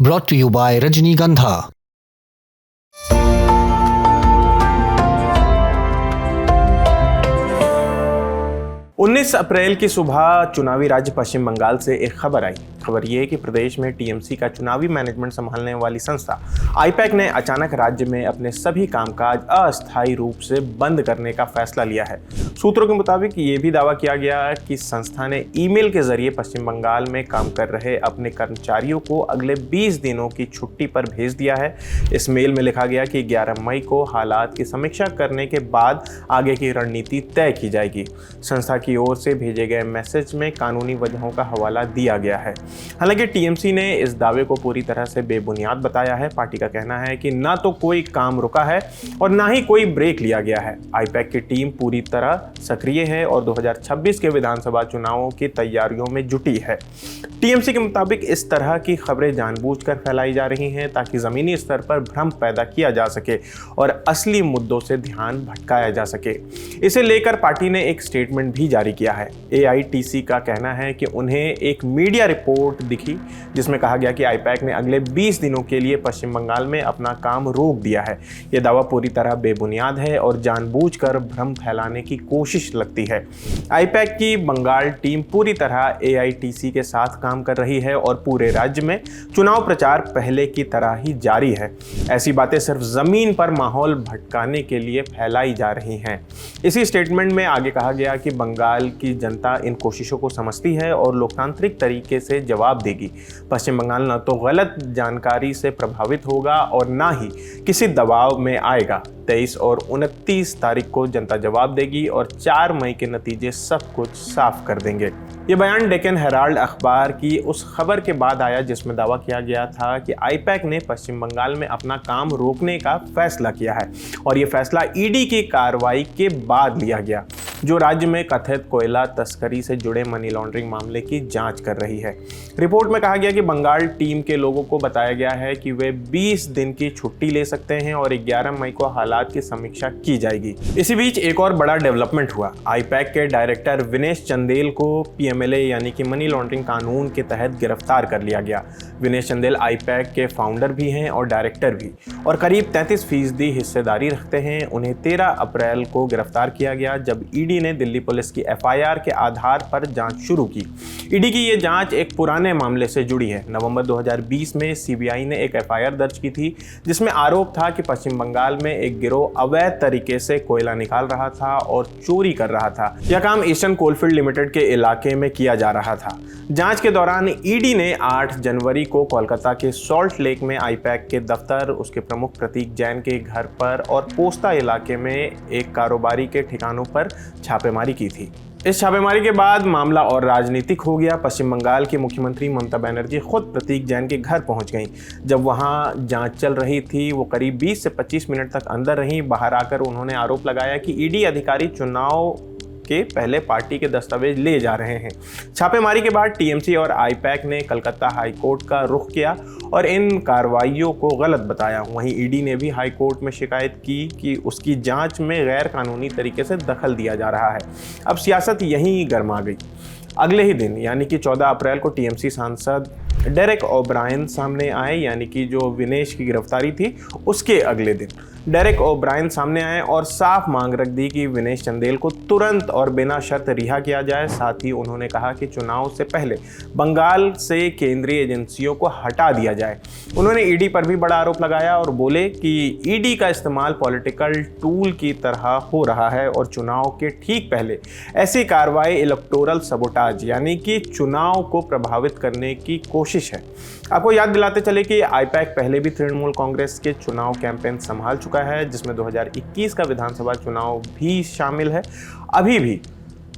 brought to you by Rajnigandha. 19 अप्रैल की सुबह चुनावी राज्य पश्चिम बंगाल से एक खबर आई। खबर ये है कि प्रदेश में टीएमसी का चुनावी मैनेजमेंट संभालने वाली संस्था आईपैक ने अचानक राज्य में अपने सभी कामकाज अस्थायी रूप से बंद करने का फैसला लिया है। सूत्रों के मुताबिक ये भी दावा किया गया कि संस्था ने ईमेल के जरिए पश्चिम बंगाल में काम कर रहे अपने कर्मचारियों को अगले 20 दिनों की छुट्टी पर भेज दिया है। इस मेल में लिखा गया कि 11 मई को हालात की समीक्षा करने के बाद आगे की रणनीति तय की जाएगी। संस्था की ओर से भेजे गए मैसेज में कानूनी वजहों का हवाला दिया गया है। हालांकि टीएमसी ने इस दावे को पूरी तरह से बेबुनियाद बताया है। पार्टी का कहना है कि ना तो कोई काम रुका है और ना ही कोई ब्रेक लिया गया है। आईपैक की टीम पूरी तरह सक्रिय है और 2026 के विधानसभा चुनावों की तैयारियों में जुटी है। टीएमसी के मुताबिक इस तरह की खबरें जानबूझकर फैलाई जा रही हैं ताकि जमीनी स्तर पर भ्रम पैदा किया जा सके और असली मुद्दों से ध्यान भटकाया जा सके। इसे लेकर पार्टी ने एक स्टेटमेंट भी जारी किया है। एआईटीसी का कहना है कि उन्हें एक मीडिया रिपोर्ट दिखी जिसमें कहा गया कि आईपैक ने अगले 20 दिनों के लिए पश्चिम बंगाल में अपना काम रोक दिया है। यह दावा पूरी तरह बेबुनियाद है और जानबूझकर भ्रम फैलाने की कोशिश लगती है। आईपैक की बंगाल टीम पूरी तरह एआईटीसी के साथ काम कर रही है और पूरे राज्य में चुनाव प्रचार पहले की तरह ही जारी है। ऐसी बातें सिर्फ जमीन पर माहौल भटकाने के लिए फैलाई जा रही हैं। इसी स्टेटमेंट में आगे कहा गया कि बंगाल की जनता इन कोशिशों को समझती है और लोकतांत्रिक तरीके से जवाब देगी। पश्चिम बंगाल न तो गलत जानकारी से प्रभावित होगा और ना ही किसी दबाव में आएगा। 23 और 29 तारीख को जनता जवाब देगी और 4 मई के नतीजे सब कुछ साफ कर देंगे। ये बयान डेक्कन हेराल्ड अखबार की उस खबर के बाद आया जिसमें दावा किया गया था कि आईपैक ने पश्चिम बंगाल में अपना काम रोकने का फैसला किया है और ये फैसला ईडी की कार्रवाई के बाद लिया गया, जो राज्य में कथित कोयला तस्करी से जुड़े मनी लॉन्ड्रिंग मामले की जांच कर रही है। रिपोर्ट में कहा गया कि बंगाल टीम के लोगों को बताया गया है कि वे 20 दिन की छुट्टी ले सकते हैं और 11 मई को हालात की समीक्षा की जाएगी। इसी बीच एक और बड़ा डेवलपमेंट हुआ। आईपैक के डायरेक्टर विनेश चंदेल को पीएमएलए यानी कि मनी लॉन्ड्रिंग कानून के तहत गिरफ्तार कर लिया गया। विनेश चंदेल आईपैक के फाउंडर भी हैं और डायरेक्टर भी और करीब 33% हिस्सेदारी रखते हैं। उन्हें 13 अप्रैल को गिरफ्तार किया गया जब ईडी ने दिल्ली पुलिस की एफआईआर के आधार पर जांच शुरू की। ईडी की यह जांच एक पुराने मामले से जुड़ी है। नवंबर 2020 में सीबीआई ने एक एफआईआर दर्ज की थी जिसमें आरोप था कि पश्चिम बंगाल में एक गिरोह अवैध तरीके से कोयला निकाल रहा था और चोरी कर रहा था। यह काम ईस्टर्न कोलफील्ड लिमिटेड के इलाके में किया जा रहा था। जांच के दौरान ईडी ने 8 जनवरी को कोलकाता के सॉल्ट लेक में आईपैक के दफ्तर, उसके प्रमुख प्रतीक जैन के घर पर और पोस्ता इलाके में एक कारोबारी के ठिकानों पर छापेमारी की थी। इस छापेमारी के बाद मामला और राजनीतिक हो गया। पश्चिम बंगाल की मुख्यमंत्री ममता बनर्जी खुद प्रतीक जैन के घर पहुंच गईं। जब वहां जांच चल रही थी वो करीब 20 से 25 मिनट तक अंदर रहीं। बाहर आकर उन्होंने आरोप लगाया कि ईडी अधिकारी चुनाव के पहले पार्टी के दस्तावेज ले जा रहे हैं। छापेमारी के बाद टीएमसी और आईपैक ने कलकत्ता हाई कोर्ट का रुख किया और इन कार्रवाइयों को गलत बताया। वहीं ईडी ने भी हाई कोर्ट में शिकायत की कि उसकी जांच में गैर कानूनी तरीके से दखल दिया जा रहा है। अब सियासत यहीं गर्मा गई। अगले ही दिन यानी कि 14 अप्रैल को टीएमसी सांसद डेरेक ओब्रायन सामने आए, यानी कि जो विनेश की गिरफ्तारी थी उसके अगले दिन डेरेक ओब्रायन सामने आए और साफ मांग रख दी कि विनेश चंदेल को तुरंत और बिना शर्त रिहा किया जाए। साथ ही उन्होंने कहा कि चुनाव से पहले बंगाल से केंद्रीय एजेंसियों को हटा दिया जाए। उन्होंने ईडी पर भी बड़ा आरोप लगाया और बोले कि ईडी का इस्तेमाल पॉलिटिकल टूल की तरह हो रहा है और चुनाव के ठीक पहले ऐसी कार्रवाई इलेक्टोरल सबोटाज यानी कि चुनाव को प्रभावित करने की कोशिश है। आपको याद दिलाते चले कि आईपैक पहले भी तृणमूल कांग्रेस के चुनाव कैंपेन संभाल चुका है जिसमें 2021 का विधानसभा चुनाव भी शामिल है। अभी भी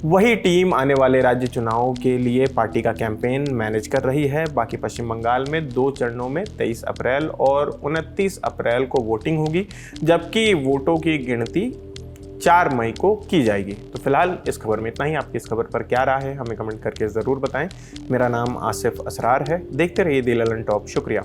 वही टीम आने वाले राज्य चुनावों के लिए पार्टी का कैंपेन मैनेज कर रही है। बाकी पश्चिम बंगाल में 2 चरणों में 23 अप्रैल और 29 अप्रैल को वोटिंग होगी, जबकि वोटों की गिनती 4 मई को की जाएगी। तो फिलहाल इस खबर में इतना ही। आपकी इस खबर पर क्या राय है हमें कमेंट करके ज़रूर बताएं। मेरा नाम आसिफ असरार है। देखते रहिए दी ललन टॉप। शुक्रिया।